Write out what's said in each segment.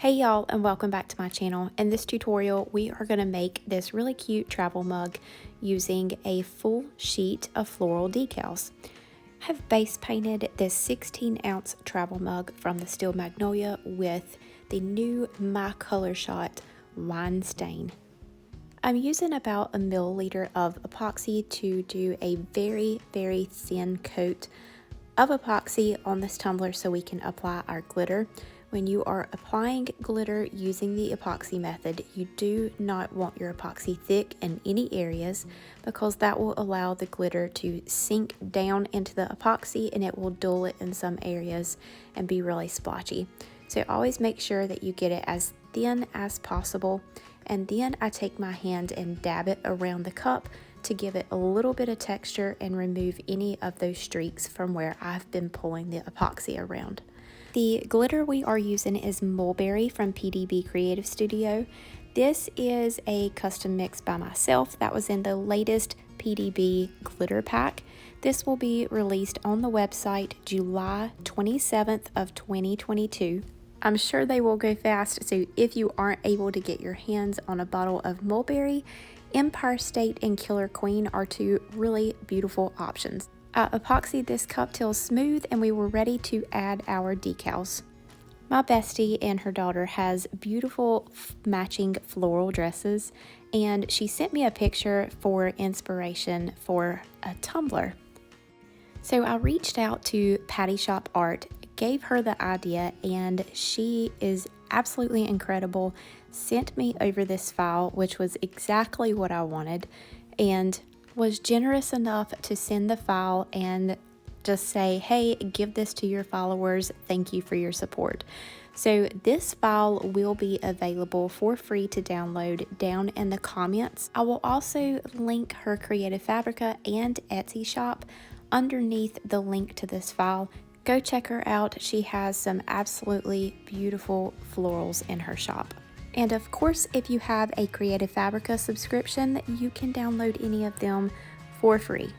Hey y'all, and welcome back to my channel. In this tutorial we are going to make this really cute travel mug using a full sheet of floral decals. I have base painted this 16-ounce travel mug from the Steel Magnolia with the new My Color Shot wine stain. I'm using about a milliliter of epoxy to do a very thin coat of epoxy on this tumbler so we can apply our glitter. When you are applying glitter using the epoxy method, you do not want your epoxy thick in any areas because that will allow the glitter to sink down into the epoxy and it will dull it in some areas and be really splotchy. So always make sure that you get it as thin as possible, and then I take my hand and dab it around the cup to give it a little bit of texture and remove any of those streaks from where I've been pulling the epoxy around. The glitter we are using is MULBERRY from PDB Creative Studio. This is a custom mix by myself that was in the latest PDB glitter pack. This will be released on the website July 27th of 2022. I'm sure they will go fast, so if you aren't able to get your hands on a bottle of MULBERRY, Empire State and Killer Queen are two really beautiful options. I epoxied this cup till smooth and we were ready to add our decals. My bestie and her daughter has beautiful matching floral dresses, and she sent me a picture for inspiration for a tumbler. So I reached out to Patty Shop Art, gave her the idea, and she is absolutely incredible. Sent me over this file, which was exactly what I wanted, and was generous enough to send the file and just say, hey, give this to your followers. Thank you for your support. So this file will be available for free to download down in the comments. I will also link her Creative Fabrica and Etsy shop underneath the link to this file. Go check her out. She has some absolutely beautiful florals in her shop. And of course, if you have a Creative Fabrica subscription, you can download any of them for free.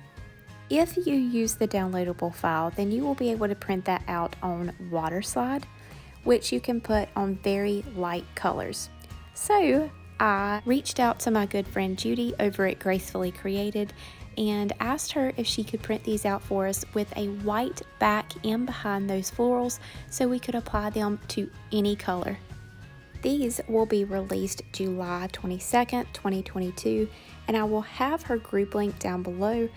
If you use the downloadable file, then you will be able to print that out on water slide, which you can put on very light colors. So I reached out to my good friend Judy over at Gracefully Created and asked her if she could print these out for us with a white back in behind those florals so we could apply them to any color. These will be released July 22nd, 2022, and I will have her group link down below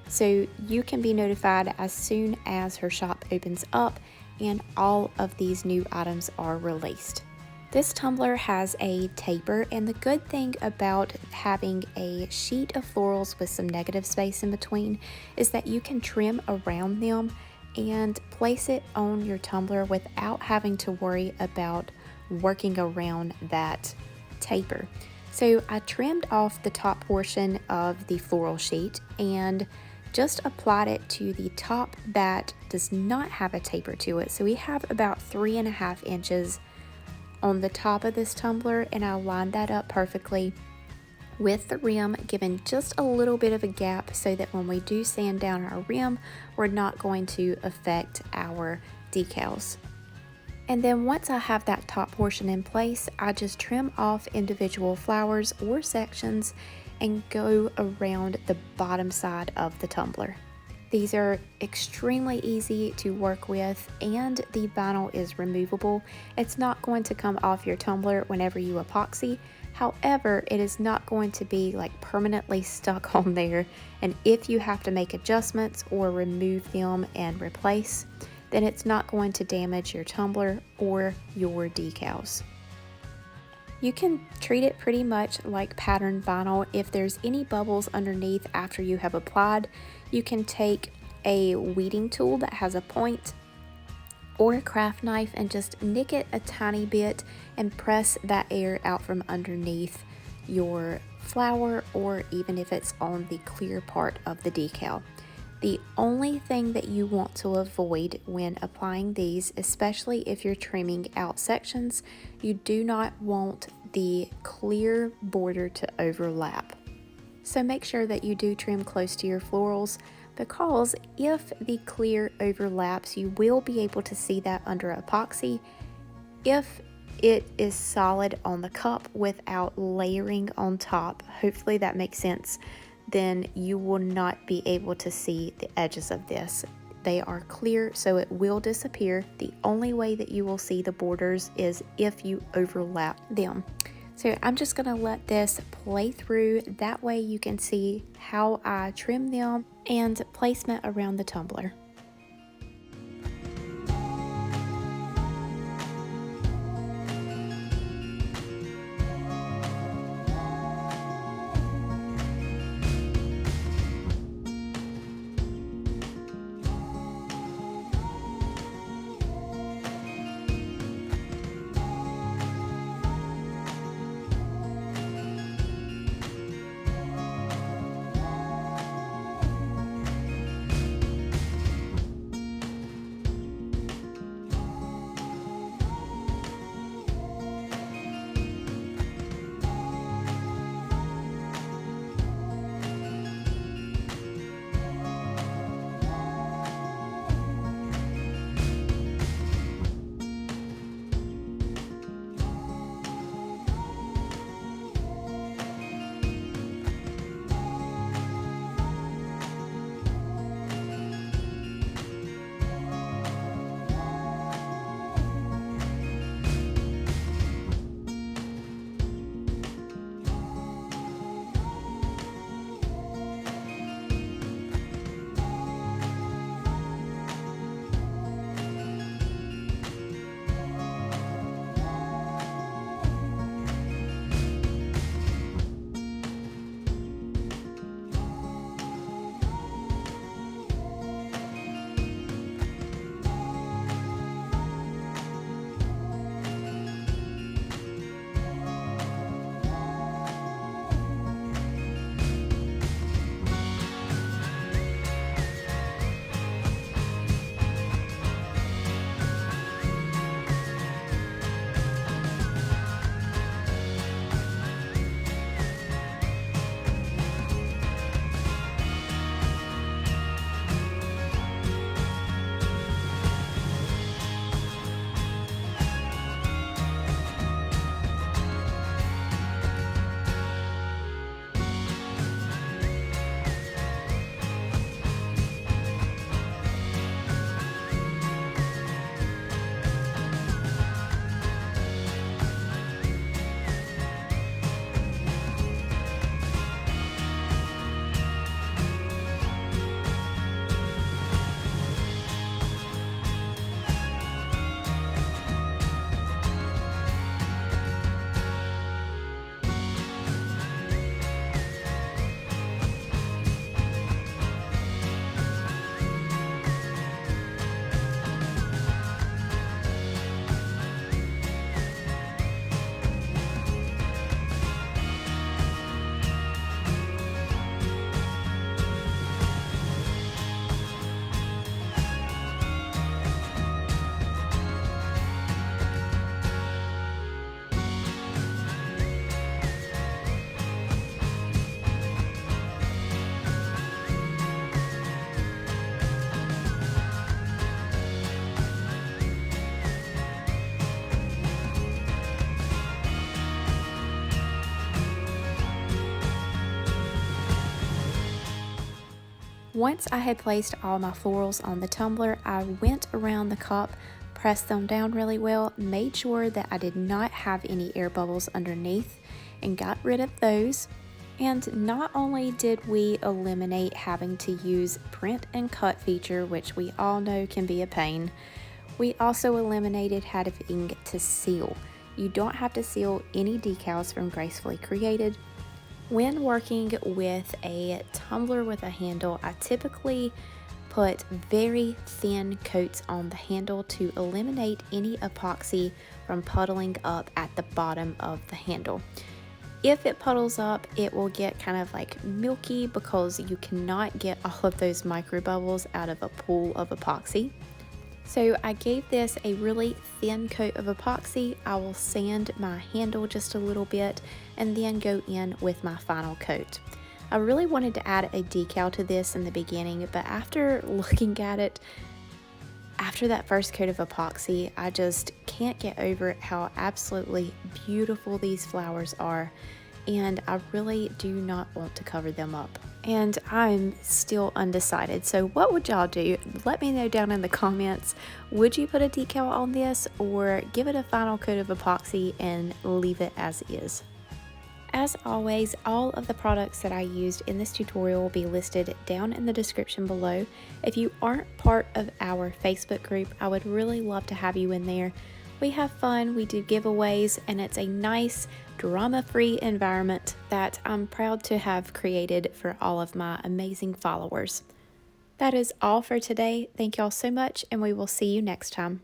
so you can be notified as soon as her shop opens up and all of these new items are released. This tumbler has a taper, and the good thing about having a sheet of florals with some negative space in between is that you can trim around them and place it on your tumbler without having to worry about working around that taper. So I trimmed off the top portion of the floral sheet and just applied it to the top that does not have a taper to it. So we have about 3.5 inches on the top of this tumbler, and I lined that up perfectly with the rim, giving just a little bit of a gap so that when we do sand down our rim, we're not going to affect our decals. And then once I have that top portion in place, I just trim off individual flowers or sections and go around the bottom side of the tumbler. These are extremely easy to work with, and the vinyl is removable. It's not going to come off your tumbler whenever you epoxy. However, it is not going to be like permanently stuck on there, and if you have to make adjustments or remove them and replace, then it's not going to damage your tumbler or your decals. You can treat it pretty much like patterned vinyl. If there's any bubbles underneath after you have applied, you can take a weeding tool that has a point or a craft knife and just nick it a tiny bit and press that air out from underneath your flower, or even if it's on the clear part of the decal. The only thing that you want to avoid when applying these, especially if you're trimming out sections, you do not want the clear border to overlap. So make sure that you do trim close to your florals, because if the clear overlaps, you will be able to see that under epoxy. If it is solid on the cup without layering on top. Hopefully that makes sense. Then you will not be able to see the edges of this. They are clear, so it will disappear. The only way that you will see the borders is if you overlap them. So I'm just gonna let this play through. That way you can see how I trim them and placement around the tumbler. Once I had placed all my florals on the tumbler, I went around the cup, pressed them down really well, made sure that I did not have any air bubbles underneath, and got rid of those. And not only did we eliminate having to use print and cut feature, which we all know can be a pain, we also eliminated having to seal. You don't have to seal any decals from Gracefully Created. When working with a tumbler with a handle, I typically put very thin coats on the handle to eliminate any epoxy from puddling up at the bottom of the handle. If it puddles up, it will get kind of like milky because you cannot get all of those micro bubbles out of a pool of epoxy. So I gave this a really thin coat of epoxy. I will sand my handle just a little bit and then go in with my final coat. I really wanted to add a decal to this in the beginning, but after looking at it, after that first coat of epoxy, I just can't get over how absolutely beautiful these flowers are, and I really do not want to cover them up. And I'm still undecided, so what would y'all do? Let me know down in the comments. Would you put a decal on this or give it a final coat of epoxy and leave it as is? As always, all of the products that I used in this tutorial will be listed down in the description below. If you aren't part of our Facebook group, I would really love to have you in there. We have fun, we do giveaways, and it's a nice, drama-free environment that I'm proud to have created for all of my amazing followers. That is all for today. Thank y'all so much, and we will see you next time.